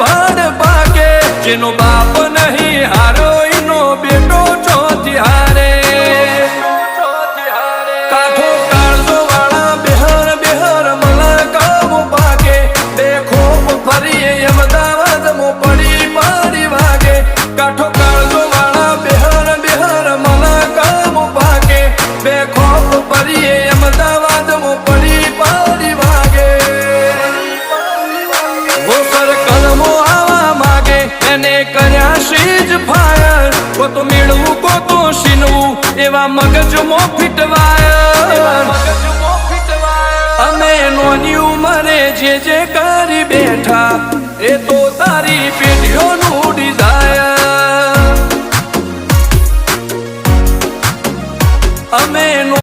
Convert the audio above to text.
ભાડ ભાગે જેનો બાપ નહીં હારો એનો બેટો ચોથી હારે કાઠો કાળજો વાળા બેહર બેહર મલકાવ ભાગે દેખો ફરી અમદાવાદ મો પડી પાડી વાગે કાઠો કાળજો વાળા બેહર બેહર મલકાવ ભાગે દેખો ફરી અમદાવાદ મો પડી પાડી વાગે વો સર્કલમો આવા માગે એને કર્યા શીજ ફાયર કો તો મેળવું કો તો શીનવું એવા મગજમો ફિટવાયર અમે નોની ઉંમરે જે કરી બેઠા એ તો